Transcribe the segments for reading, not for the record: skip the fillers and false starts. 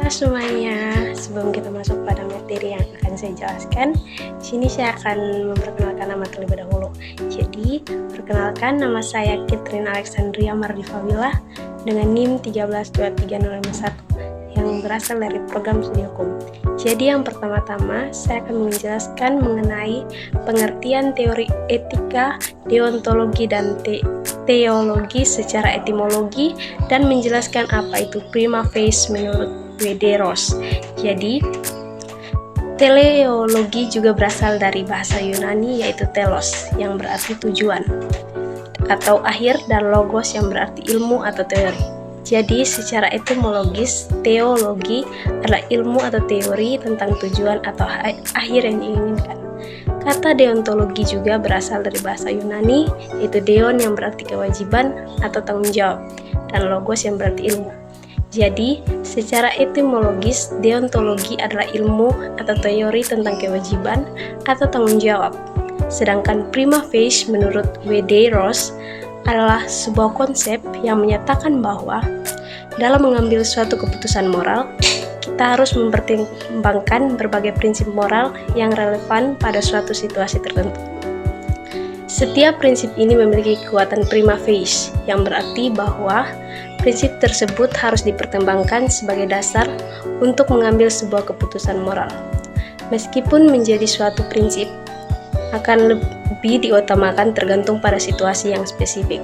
Halo semuanya, sebelum kita masuk pada materi yang akan saya jelaskan, di sini saya akan memperkenalkan nama terlebih dahulu. Jadi, perkenalkan nama saya Catherine Alexandria Mardifawila dengan NIM 1323051 yang berasal dari program studi hukum. Jadi yang pertama-tama saya akan menjelaskan mengenai pengertian teori etika, deontologi, dan teologi secara etimologi dan menjelaskan apa itu prima facie menurut W.D. Ross. Jadi, teleologi juga berasal dari bahasa Yunani yaitu telos yang berarti tujuan atau akhir dan logos yang berarti ilmu atau teori. Jadi, secara etimologis, teologi adalah ilmu atau teori tentang tujuan atau akhir yang diinginkan. Kata deontologi juga berasal dari bahasa Yunani, yaitu deon yang berarti kewajiban atau tanggung jawab, dan logos yang berarti ilmu. Jadi, secara etimologis, deontologi adalah ilmu atau teori tentang kewajiban atau tanggung jawab. Sedangkan prima facie menurut W.D. Ross adalah sebuah konsep yang menyatakan bahwa dalam mengambil suatu keputusan moral, kita harus mempertimbangkan berbagai prinsip moral yang relevan pada suatu situasi tertentu. Setiap prinsip ini memiliki kekuatan prima facie, yang berarti bahwa prinsip tersebut harus dipertimbangkan sebagai dasar untuk mengambil sebuah keputusan moral. Meskipun menjadi suatu prinsip akan lebih diutamakan tergantung pada situasi yang spesifik.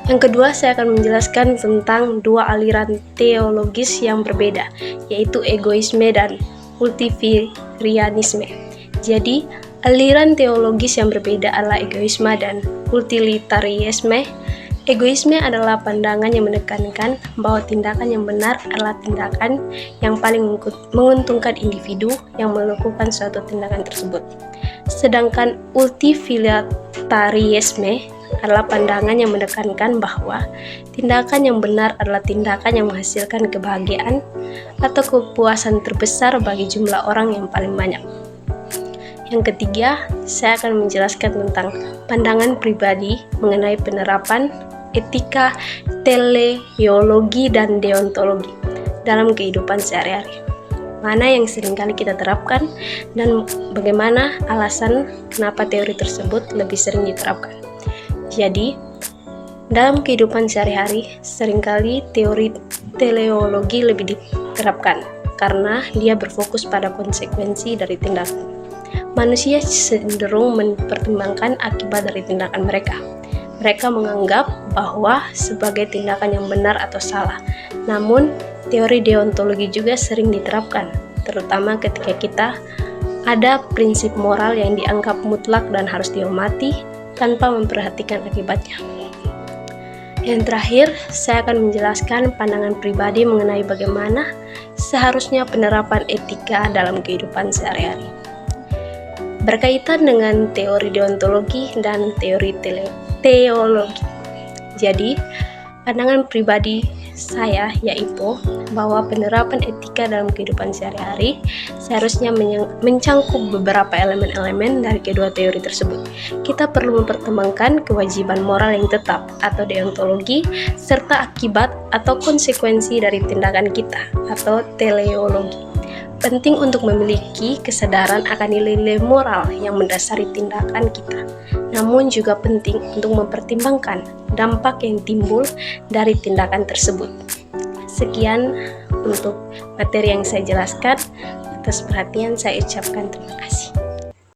Yang kedua, saya akan menjelaskan tentang dua aliran teologis yang berbeda, yaitu egoisme dan utilitarianisme. Jadi, aliran teologis yang berbeda adalah egoisme dan utilitarianisme. Egoisme adalah pandangan yang menekankan bahwa tindakan yang benar adalah tindakan yang paling menguntungkan individu yang melakukan suatu tindakan tersebut. Sedangkan utilitarianisme adalah pandangan yang menekankan bahwa tindakan yang benar adalah tindakan yang menghasilkan kebahagiaan atau kepuasan terbesar bagi jumlah orang yang paling banyak. Yang ketiga, saya akan menjelaskan tentang pandangan pribadi mengenai penerapan etika, teleologi, dan deontologi dalam kehidupan sehari-hari. Mana yang seringkali kita terapkan dan bagaimana alasan kenapa teori tersebut lebih sering diterapkan. Jadi, dalam kehidupan sehari-hari, seringkali teori teleologi lebih diterapkan karena dia berfokus pada konsekuensi dari tindakan. Manusia cenderung mempertimbangkan akibat dari tindakan mereka. Mereka menganggap bahwa sebagai tindakan yang benar atau salah. Namun, teori deontologi juga sering diterapkan, terutama ketika kita ada prinsip moral yang dianggap mutlak dan harus dihormati tanpa memperhatikan akibatnya. Yang terakhir, saya akan menjelaskan pandangan pribadi mengenai bagaimana seharusnya penerapan etika dalam kehidupan sehari-hari. Berkaitan dengan teori deontologi dan teori teologi. Jadi, pandangan pribadi saya yaitu bahwa penerapan etika dalam kehidupan sehari-hari seharusnya mencangkup beberapa elemen-elemen dari kedua teori tersebut. Kita perlu mempertimbangkan kewajiban moral yang tetap atau deontologi serta akibat atau konsekuensi dari tindakan kita atau teleologi. Penting untuk memiliki kesadaran akan nilai-nilai moral yang mendasari tindakan kita. Namun juga penting untuk mempertimbangkan dampak yang timbul dari tindakan tersebut. Sekian untuk materi yang saya jelaskan. Atas perhatian saya ucapkan terima kasih.